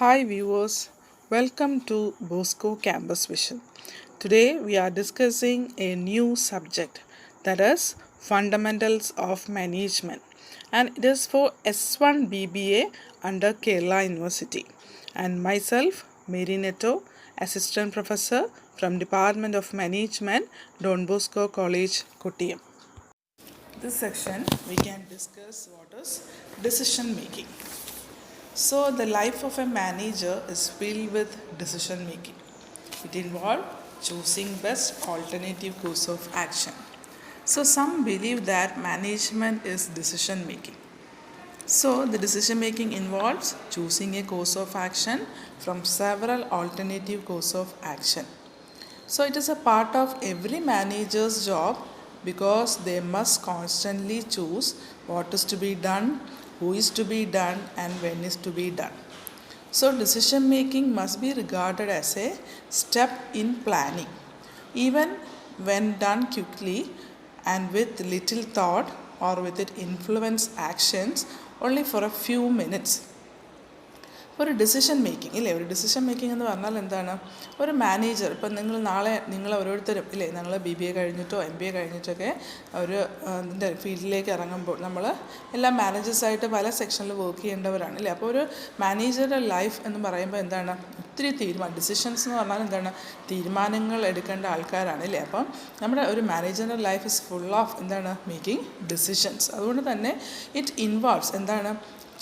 Hi viewers, welcome to Bosco Campus Vision. Today we are discussing a new subject, that is Fundamentals of Management, and it is for S1 BBA under Kerala University. And myself, Mary Netto, Assistant Professor from Department of Management, Don Bosco College, Kottayam. This section we can discuss what is decision making. So, the life of a manager is filled with decision making. It involves choosing best alternative course of action. So, some believe that management is decision making. So, the decision making involves choosing a course of action from several alternative course of action. So, it is a part of every manager's job because they must constantly choose what is to be done, who is to be done, and when is to be done. So, decision making must be regarded as a step in planning. Even when done quickly and with little thought, or with it influence actions only for a few minutes. ഒരു decision making ഇല്ലേ, ഒരു decision making എന്ന് പറഞ്ഞാൽ എന്താണ്? ഒരു manager, ഇപ്പം നിങ്ങൾ ഓരോരുത്തരും ഇല്ലേ, നിങ്ങൾ BBA കഴിഞ്ഞിട്ടോ MBA കഴിഞ്ഞിട്ടൊക്കെ ഒരു ഇതിൻ്റെ ഫീൽഡിലേക്ക് ഇറങ്ങുമ്പോൾ നമ്മൾ എല്ലാ മാനേജേഴ്സായിട്ട് പല സെക്ഷനിൽ വർക്ക് ചെയ്യേണ്ടവരാണ് അല്ലേ. അപ്പോൾ ഒരു മാനേജറുടെ ലൈഫ് എന്ന് പറയുമ്പോൾ എന്താണ്, ഒത്തിരി ഡിസിഷൻസ് എന്ന് പറഞ്ഞാൽ എന്താണ്, തീരുമാനങ്ങൾ എടുക്കേണ്ട ആൾക്കാരാണ് അല്ലേ. അപ്പം നമ്മുടെ ഒരു മാനേജറുടെ ലൈഫ് ഇസ് ഫുൾ ഓഫ് എന്താണ്, മേക്കിംഗ് ഡിസിഷൻസ്. അതുകൊണ്ട് തന്നെ ഇറ്റ് ഇൻവോൾവ്സ് എന്താണ്,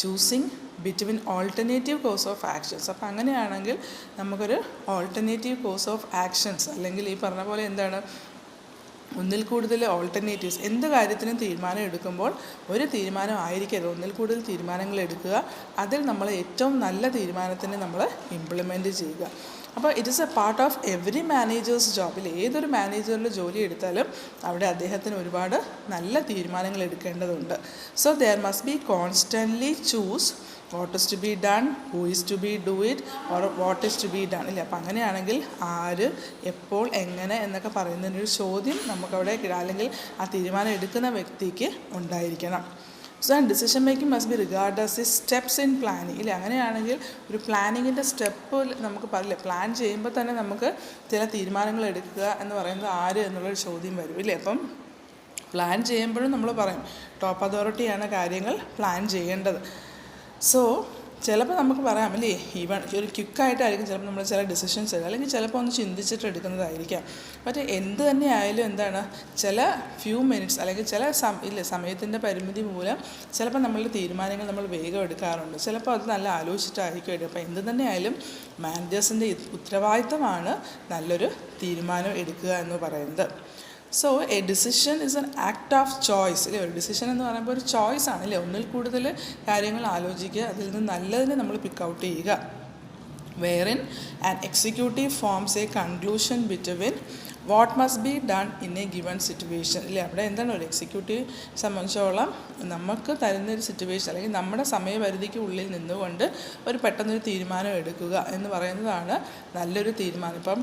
choosing between alternative course of actions. അപ്പോൾ അങ്ങനെയാണെങ്കിൽ നമുക്കൊരു ഓൾട്ടർനേറ്റീവ് കോഴ്സ് ഓഫ് ആക്ഷൻസ്, അല്ലെങ്കിൽ ഈ പറഞ്ഞ പോലെ എന്താണ്, ഒന്നിൽ കൂടുതൽ ഓൾട്ടർനേറ്റീവ്സ്. എന്ത് കാര്യത്തിനും തീരുമാനം എടുക്കുമ്പോൾ ഒരു തീരുമാനം ആയിരിക്കരുത്, ഒന്നിൽ കൂടുതൽ തീരുമാനങ്ങൾ എടുക്കുക, അതിൽ നമ്മൾ ഏറ്റവും നല്ല തീരുമാനത്തിന് നമ്മൾ ഇംപ്ലിമെൻറ്റ് ചെയ്യുക. അപ്പോൾ it is a part of every managers ജോബിൽ. ഏതൊരു മാനേജറിൽ ജോലി എടുത്താലും അവിടെ അദ്ദേഹത്തിന് ഒരുപാട് നല്ല തീരുമാനങ്ങൾ എടുക്കേണ്ടതുണ്ട്. So there must be constantly choose what is to be done, who is to be do it, or what is to be done ഇല്ലേ. അപ്പം അങ്ങനെയാണെങ്കിൽ ആര്, എപ്പോൾ, എങ്ങനെ എന്നൊക്കെ പറയുന്നതിനൊരു ചോദ്യം നമുക്കവിടെ, അല്ലെങ്കിൽ ആ തീരുമാനം എടുക്കുന്ന വ്യക്തിക്ക് ഉണ്ടായിരിക്കണം. So and decision making must be regard as the steps in planning ഇല്ലേ. അങ്ങനെയാണെങ്കിൽ ഒരു പ്ലാനിങ്ങിൻ്റെ സ്റ്റെപ്പ് നമുക്ക് പറയില്ലേ, പ്ലാൻ ചെയ്യുമ്പോൾ തന്നെ നമുക്ക് ചില തീരുമാനങ്ങൾ എടുക്കുക എന്ന് പറയുന്നത് ആര് എന്നുള്ളൊരു ചോദ്യം വരും ഇല്ലേ. അപ്പം പ്ലാൻ ചെയ്യുമ്പോഴും നമ്മൾ പറയും ടോപ്പ് അതോറിറ്റിയാണ് കാര്യങ്ങൾ പ്ലാൻ ചെയ്യേണ്ടത്. സോ ചിലപ്പോൾ നമുക്ക് പറയാം അല്ലേ, ഈവൺ ഒരു ക്വിക്കായിട്ടായിരിക്കും ചിലപ്പോൾ നമ്മൾ ചില ഡിസിഷൻസ് എടുക്കുക, അല്ലെങ്കിൽ ചിലപ്പോൾ ഒന്ന് ചിന്തിച്ചിട്ട് എടുക്കുന്നതായിരിക്കാം. പക്ഷേ എന്ത് തന്നെ ആയാലും എന്താണ്, ചില ഫ്യൂ മിനിറ്റ്സ് അല്ലെങ്കിൽ ചില സമയത്തിൻ്റെ പരിമിതി മൂലം ചിലപ്പോൾ നമ്മളുടെ തീരുമാനങ്ങൾ നമ്മൾ വേഗം എടുക്കാറുണ്ട്, ചിലപ്പോൾ അത് നല്ല ആലോചിച്ചിട്ടായിരിക്കും എടുക്കുക. അപ്പോൾ എന്ത് തന്നെ ആയാലും മാനേജേഴ്സിൻ്റെ ഉത്തരവാദിത്തമാണ് നല്ലൊരു തീരുമാനം എടുക്കുക എന്ന് പറയുന്നത്. So A decision is an act of choice അല്ലേ. ഒരു ഡിസിഷൻ എന്ന് പറയുമ്പോൾ ഒരു ചോയ്സ് ആണ് അല്ലേ. ഒന്നിൽ കൂടുതൽ കാര്യങ്ങൾ ആലോചിക്കുക, അതിൽ നിന്ന് നല്ലതിനെ നമ്മൾ പിക്ക് ഔട്ട് ചെയ്യുക. Wherein and executive forms A conclusion between what must be done in A given situation ഇല്ലേ. അവിടെ എന്താണ്, ഒരു എക്സിക്യൂട്ടീവ് സംബന്ധിച്ചോളം നമുക്ക് തരുന്നൊരു സിറ്റുവേഷൻ, അല്ലെങ്കിൽ നമ്മുടെ സമയപരിധിക്ക് ഉള്ളിൽ നിന്നുകൊണ്ട് ഒരു പെട്ടെന്നൊരു തീരുമാനം എടുക്കുക എന്ന് പറയുന്നതാണ് നല്ലൊരു തീരുമാനം. ഇപ്പം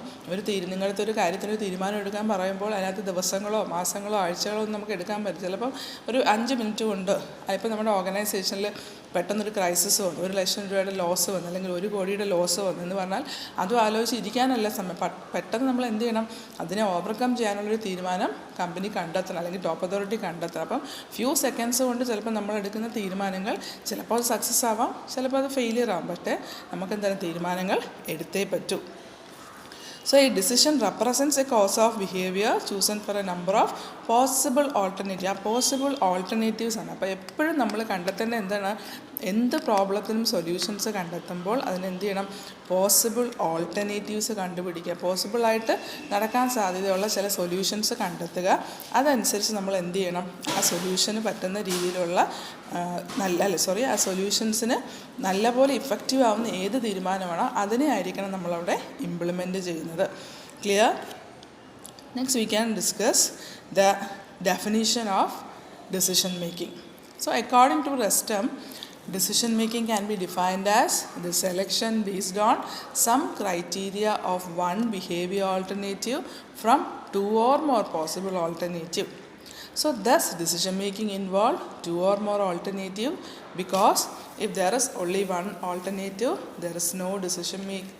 നിങ്ങളുടെ ഒരു കാര്യത്തിനൊരു തീരുമാനം എടുക്കാൻ പറയുമ്പോൾ അതിനകത്ത് ദിവസങ്ങളോ മാസങ്ങളോ ആഴ്ചകളോ ഒന്നും നമുക്ക് എടുക്കാൻ പറ്റില്ല. ചിലപ്പം ഒരു 5 മിനിറ്റ് കൊണ്ട്, അതിപ്പോൾ നമ്മുടെ ഓർഗനൈസേഷനിൽ പെട്ടെന്നൊരു ക്രൈസിസ് വന്നു, 1 ലക്ഷം രൂപയുടെ ലോസ് വന്നു, അല്ലെങ്കിൽ 1 കോടിയുടെ ലോസ് വന്നു എന്ന് പറഞ്ഞാൽ അതും ആലോചിച്ച് ഇരിക്കാനല്ല സമയം. പെട്ടെന്ന് നമ്മൾ എന്ത് ചെയ്യണം, അതിനെ ഓവർകം ചെയ്യാനുള്ളൊരു തീരുമാനം കമ്പനി കണ്ടെത്തണം, അല്ലെങ്കിൽ ടോപ്പ് അതോറിറ്റി കണ്ടെത്തണം. അപ്പം ഫ്യൂ സെക്കൻഡ്സ് കൊണ്ട് ചിലപ്പോൾ നമ്മൾ എടുക്കുന്ന തീരുമാനങ്ങൾ ചിലപ്പോൾ അത് സക്സസ് ആവാം, ചിലപ്പോൾ അത് ഫെയിലിയർ ആവാം. പക്ഷേ നമുക്ക് എന്താണ്, തീരുമാനങ്ങൾ എടുത്തേ പറ്റൂ. So a decision represents a course of behavior chosen for a number of possible alternatives. ആ പോസിബിൾ ഓൾട്ടർനേറ്റീവ്സ് ആണ്. അപ്പോൾ എപ്പോഴും നമ്മൾ കണ്ടെത്തേണ്ടത് എന്താണ്, എന്ത് പ്രോബ്ലത്തിനും സൊല്യൂഷൻസ് കണ്ടെത്തുമ്പോൾ അതിനെന്ത് ചെയ്യണം, പോസിബിൾ ഓൾട്ടർനേറ്റീവ്സ് കണ്ടുപിടിക്കുക, പോസിബിളായിട്ട് നടക്കാൻ സാധ്യതയുള്ള ചില സൊല്യൂഷൻസ് കണ്ടെത്തുക. അതനുസരിച്ച് നമ്മൾ എന്ത് ചെയ്യണം, ആ സൊല്യൂഷന് പറ്റുന്ന രീതിയിലുള്ള ആ സൊല്യൂഷൻസിന് നല്ലപോലെ ഇഫക്റ്റീവ് ആവുന്ന ഏത് തീരുമാനമാണോ അതിനെ ആയിരിക്കണം നമ്മളവിടെ ഇംപ്ലിമെൻറ്റ് ചെയ്യുന്നത്. Clear? Next we can discuss the definition of decision making. So according to Rustam, decision making can be defined as the selection based on some criteria of one behavior alternative from 2 or more possible alternative. So thus decision making involve two or more alternative, because if there is only one alternative, there is no decision make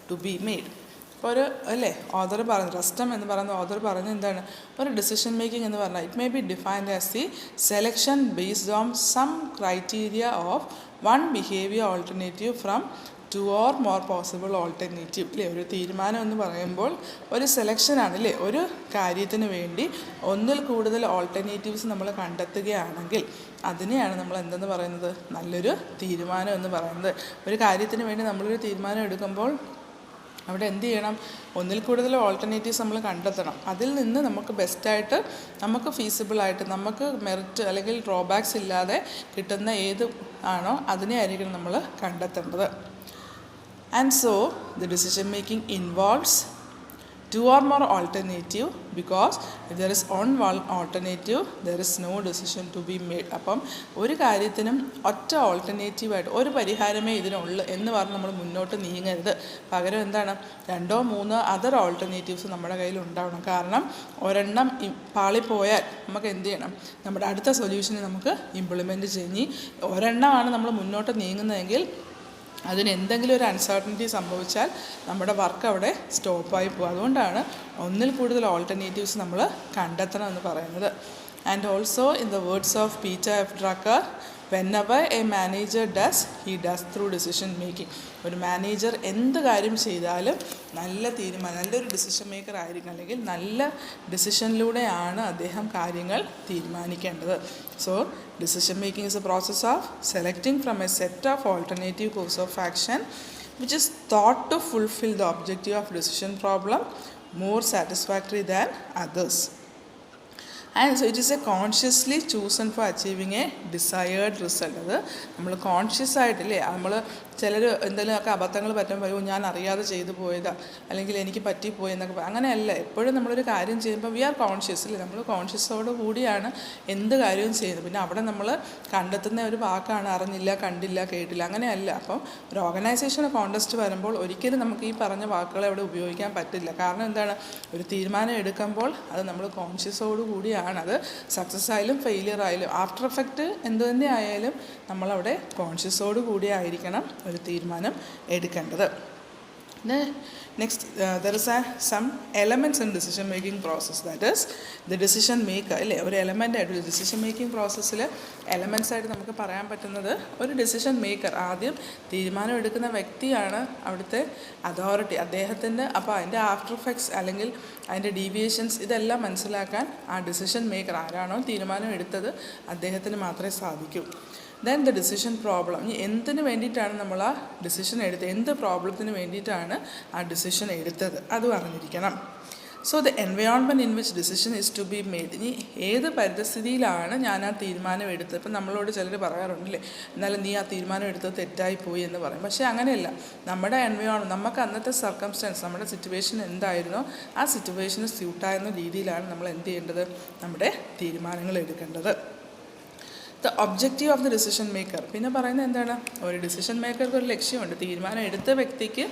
to be made. ഇപ്പോൾ ഒരു അല്ലേ author പറഞ്ഞു, Rustem എന്ന് പറയുന്ന author പറഞ്ഞ എന്താണ്, ഒരു decision making എന്ന് പറഞ്ഞാൽ it may be defined as the selection based on some criteria of one behaviour alternative from two or more possible alternative. അല്ലേ, ഒരു തീരുമാനം എന്ന് പറയുമ്പോൾ ഒരു സെലക്ഷനാണ് അല്ലേ, ഒരു കാര്യത്തിന് വേണ്ടി ഒന്നിൽ കൂടുതൽ ഓൾട്ടർനേറ്റീവ്സ് നമ്മൾ കണ്ടെത്തുകയാണെങ്കിൽ അതിനെയാണ് നമ്മൾ എന്തെന്ന് പറയുന്നത്, നല്ലൊരു തീരുമാനം എന്ന് പറയുന്നത്. ഒരു കാര്യത്തിന് വേണ്ടി നമ്മളൊരു തീരുമാനം എടുക്കുമ്പോൾ അവിടെ എന്ത് ചെയ്യണം, ഒന്നിൽ കൂടുതൽ ഓൾട്ടർനേറ്റീവ്സ് നമ്മൾ കണ്ടെത്തണം. അതിൽ നിന്ന് നമുക്ക് ബെസ്റ്റായിട്ട്, നമുക്ക് ഫീസിബിളായിട്ട്, നമുക്ക് മെറിറ്റ് അല്ലെങ്കിൽ ഡ്രോബാക്സ് ഇല്ലാതെ കിട്ടുന്ന ഏത് ആണോ അതിനെ ആയിരിക്കണം നമ്മൾ കണ്ടെത്തേണ്ടത്. And so the decision making involves two or more alternative, because if there is one alternative there is no decision to be made. അപ്പം ഒരു കാര്യത്തിനും ഒറ്റ ഓൾട്ടർനേറ്റീവായിട്ട് ഒരു പരിഹാരമേ ഇതിനുള്ളൂ എന്ന് പറഞ്ഞ് നമ്മൾ മുന്നോട്ട് നീങ്ങരുത്. പകരം എന്താണ്, രണ്ടോ മൂന്നോ അതർ ഓൾട്ടർനേറ്റീവ്സ് നമ്മുടെ കയ്യിൽ ഉണ്ടാവണം. കാരണം ഒരെണ്ണം പാളിപ്പോയാൽ നമുക്ക് എന്ത് ചെയ്യണം, നമ്മുടെ അടുത്ത സൊല്യൂഷനെ നമുക്ക് ഇംപ്ലിമെൻറ്റ് ചെയ്യും. ഒരെണ്ണമാണ് നമ്മൾ മുന്നോട്ട് നീങ്ങുന്നതെങ്കിൽ അതിന് എന്തെങ്കിലും ഒരു അൺസർട്ടനിറ്റി സംഭവിച്ചാൽ നമ്മുടെ വർക്ക് അവിടെ സ്റ്റോപ്പായി പോകും. അതുകൊണ്ടാണ് ഒന്നിൽ കൂടുതൽ ഓൾട്ടർനേറ്റീവ്സ് നമ്മൾ കണ്ടെത്തണം എന്ന് പറയുന്നത്. And also in the words of Peter F Drucker, whenever a manager does, he does through decision making. ഒരു മാനേജർ എന്ത് കാര്യം ചെയ്താലും നല്ലൊരു ഡിസിഷൻ മേക്കർ ആയിരിക്കും, അല്ലെങ്കിൽ നല്ല ഡിസിഷനിലൂടെയാണ് അദ്ദേഹം കാര്യങ്ങൾ തീരുമാനിക്കേണ്ടത്. So decision making is a process of selecting from a set of alternative course of action which is thought to fulfill the objective of decision problem more satisfactory than others. And so it is a consciously chosen for achieving a desired result. അത് നമ്മൾ conscious ആയിട്ടില്ലേ, നമ്മൾ ചിലർ എന്തെങ്കിലുമൊക്കെ അബദ്ധങ്ങൾ പറ്റുമ്പോൾ ഞാൻ അറിയാതെ ചെയ്തു പോയതാ, അല്ലെങ്കിൽ എനിക്ക് പറ്റിപ്പോയി എന്നൊക്കെ അങ്ങനെയല്ല. എപ്പോഴും നമ്മളൊരു കാര്യം ചെയ്യുമ്പോൾ വി ആർ കോൺഷ്യസ് അല്ലേ, നമ്മൾ കോൺഷ്യസോട് കൂടിയാണ് എന്ത് കാര്യവും ചെയ്യുന്നത്. പിന്നെ അവിടെ നമ്മൾ കണ്ടെത്തുന്ന ഒരു വാക്കാണ് അറിഞ്ഞില്ല, കണ്ടില്ല, കേട്ടില്ല, അങ്ങനെയല്ല. അപ്പം ഒരു ഓർഗനൈസേഷൻ കോൺടെസ്റ്റ് വരുമ്പോൾ ഒരിക്കലും നമുക്ക് ഈ പറഞ്ഞ വാക്കുകളെ അവിടെ ഉപയോഗിക്കാൻ പറ്റില്ല. കാരണം എന്താണ്, ഒരു തീരുമാനം എടുക്കുമ്പോൾ അത് നമ്മൾ കോൺഷ്യസോട് കൂടിയാണ്, അത് സക്സസ് ആയാലും ഫെയിലിയർ ആയാലും ആഫ്റ്റർ എഫക്റ്റ് എന്തു തന്നെ ആയാലും നമ്മളവിടെ കോൺഷ്യസോട് കൂടി ആയിരിക്കണം ഒരു തീരുമാനം എടുക്കേണ്ടത്. Next, there is some elements in decision making process, that is the decision maker അല്ലേ. ഒരു എലമെൻ്റ് ആയിട്ട് ഡിസിഷൻ മേക്കിംഗ് പ്രോസസ്സിൽ എലമെൻറ്റ്സ് ആയിട്ട് നമുക്ക് പറയാൻ പറ്റുന്നത്, ഒരു ഡിസിഷൻ മേക്കർ ആദ്യം തീരുമാനം എടുക്കുന്ന വ്യക്തിയാണ് അവിടുത്തെ അതോറിറ്റി, അദ്ദേഹത്തിൻ്റെ. അപ്പോൾ അതിൻ്റെ ആഫ്റ്റർ എഫക്ട്സ് അല്ലെങ്കിൽ അതിൻ്റെ ഡീവിയേഷൻസ് ഇതെല്ലാം മനസ്സിലാക്കാൻ ആ ഡിസിഷൻ മേക്കർ ആരാണോ തീരുമാനം എടുത്തത് അദ്ദേഹത്തിന് മാത്രമേ സാധിക്കൂ. ദെൻ ദ ഡിസിഷൻ പ്രോബ്ലം, എന്തിനു വേണ്ടിയിട്ടാണ് നമ്മൾ ആ ഡിസിഷൻ എടുത്തത്, എന്ത് പ്രോബ്ലത്തിന് വേണ്ടിയിട്ടാണ് ആ ഡിസിഷൻ എടുത്തത്, അത് അറിഞ്ഞിരിക്കണം. So the environment in which decision is to be made, ഇനി ഏത് പരിസ്ഥിതിയിലാണ് ഞാൻ ആ തീരുമാനം എടുത്തത്. ഇപ്പം നമ്മളോട് ചിലർ പറയാറുണ്ടല്ലേ, എന്നാലും നീ ആ തീരുമാനം എടുത്തത് തെറ്റായി പോയി എന്ന് പറയും. പക്ഷേ അങ്ങനെയല്ല, നമ്മുടെ എൻവയോൺമെൻറ്റ്, നമുക്ക് അന്നത്തെ സർക്കംസ്റ്റൻസ്, നമ്മുടെ സിറ്റുവേഷൻ എന്തായിരുന്നോ ആ സിറ്റുവേഷന് സ്യൂട്ടായിരുന്ന രീതിയിലാണ് നമ്മൾ എന്ത് ചെയ്യേണ്ടത്, നമ്മുടെ തീരുമാനങ്ങൾ എടുക്കേണ്ടത്. The objective of the decision maker, പിന്നെ പറയുന്നത് എന്താണ്, ഒരു ഡിസിഷൻ മേക്കർക്ക് ഒരു ലക്ഷ്യമുണ്ട്. തീരുമാനം എടുത്ത വ്യക്തിക്ക്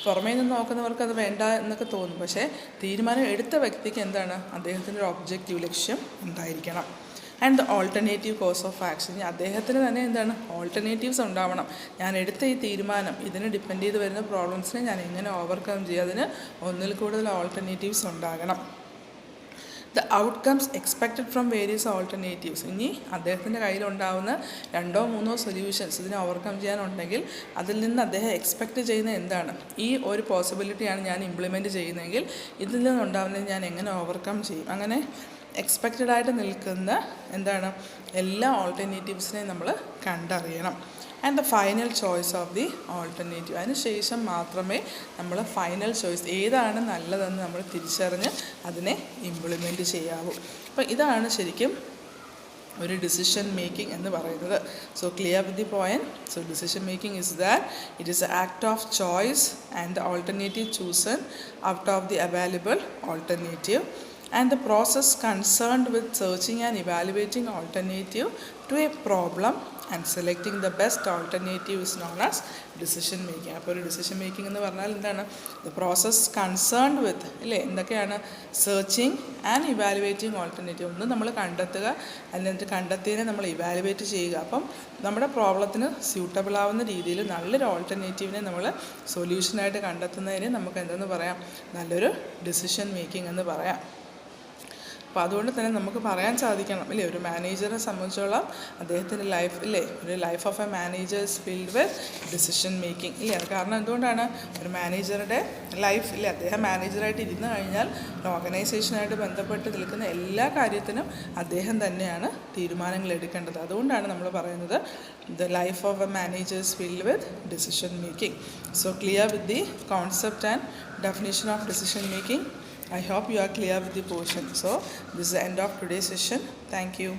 പുറമേ നിന്ന് നോക്കുന്നവർക്ക് അത് വേണ്ട എന്നൊക്കെ തോന്നും, പക്ഷേ തീരുമാനം എടുത്ത വ്യക്തിക്ക് എന്താണ്, അദ്ദേഹത്തിൻ്റെ ഒരു ഒബ്ജക്റ്റീവ് ലക്ഷ്യം ഉണ്ടായിരിക്കണം. And the alternative course of action, അദ്ദേഹത്തിന് തന്നെ എന്താണ്, ഓൾട്ടർനേറ്റീവ്സ് ഉണ്ടാവണം. ഞാൻ എടുത്ത ഈ തീരുമാനം ഇതിന് ഡിപ്പെൻഡ് ചെയ്ത് വരുന്ന പ്രോബ്ലംസിനെ ഞാൻ എങ്ങനെ ഓവർകം ചെയ്യും, അതിന് ഒന്നിൽ കൂടുതൽ ഓൾട്ടർനേറ്റീവ്സ് ഉണ്ടാകണം. The outcomes expected from various alternatives, ഇനി അദ്ദേഹത്തിൻ്റെ കയ്യിലുണ്ടാവുന്ന രണ്ടോ മൂന്നോ സൊല്യൂഷൻസ് ഇതിനെ ഓവർകം ചെയ്യാനുണ്ടെങ്കിൽ അതിൽ നിന്ന് അദ്ദേഹം എക്സ്പെക്റ്റ് ചെയ്യുന്ന എന്താണ്, ഈ ഒരു പോസിബിലിറ്റിയാണ് ഞാൻ ഇംപ്ലിമെൻറ്റ് ചെയ്യുന്നതെങ്കിൽ ഇതിൽ നിന്നുണ്ടാവുന്നത് ഞാൻ എങ്ങനെ ഓവർകം ചെയ്യും. അങ്ങനെ എക്സ്പെക്റ്റഡ് ആയിട്ട് നിൽക്കുന്ന എന്താണ്, എല്ലാ ഓൾട്ടർനേറ്റീവ്സിനെയും നമ്മൾ കണ്ടറിയണം. And the final choice of the alternative, അതിന് ശേഷം മാത്രമേ നമ്മൾ ഫൈനൽ ചോയ്സ് ഏതാണ് നല്ലതെന്ന് നമ്മൾ തിരിച്ചറിഞ്ഞ് അതിനെ ഇംപ്ലിമെൻറ്റ് ചെയ്യാവൂ. അപ്പോൾ ഇതാണ് ശരിക്കും ഒരു ഡിസിഷൻ മേക്കിംഗ് എന്ന് പറയുന്നത്. So clear with the point. So decision making is that it is A act of choice and the alternative chosen out of the available alternative, and the process concerned with searching and evaluating alternative to a problem and selecting the best alternative is known as decision making. അപ്പോൾ ഒരു decision making എന്ന് പറഞ്ഞാൽ എന്താണ്? The process concerned with ഇല്ലേ എന്തൊക്കെയാണ്? Searching and evaluating alternative. ഒന്ന് നമ്മൾ കണ്ടെത്തുക, എന്നിട്ട് കണ്ടെത്തിയതിനെ നമ്മൾ ഇവാലുവേറ്റ് ചെയ്യുക. അപ്പം നമ്മുടെ പ്രോബ്ലത്തിന് സ്യൂട്ടബിൾ ആവുന്ന രീതിയിൽ നല്ലൊരു ഓൾട്ടർനേറ്റീവിനെ നമ്മൾ സൊല്യൂഷനായിട്ട് കണ്ടെത്തുന്നതിന് നമുക്ക് എന്തെന്ന് പറയാം? നല്ലൊരു ഡിസിഷൻ മേക്കിംഗ് എന്ന് പറയാം. അപ്പോൾ അതുകൊണ്ട് തന്നെ നമുക്ക് പറയാൻ സാധിക്കണം ഇല്ലേ, ഒരു മാനേജറെ സംബന്ധിച്ചോളം അദ്ദേഹത്തിൻ്റെ ലൈഫ് ഇല്ലേ, ഒരു life of A manager is filled with decision making ഇല്ലേ. കാരണം എന്തുകൊണ്ടാണ്? ഒരു മാനേജറുടെ ലൈഫ് ഇല്ലേ, അദ്ദേഹം മാനേജറായിട്ട് ഇരുന്ന് കഴിഞ്ഞാൽ ഒരു ഓർഗനൈസേഷനായിട്ട് ബന്ധപ്പെട്ട് നിൽക്കുന്ന എല്ലാ കാര്യത്തിനും അദ്ദേഹം തന്നെയാണ് തീരുമാനങ്ങൾ എടുക്കേണ്ടത്. അതുകൊണ്ടാണ് നമ്മൾ പറയുന്നത് the life of A manager is filled with decision making. So clear with the concept and definition of decision making. I hope you are clear with the portion. So this is the end of today's session. Thank you.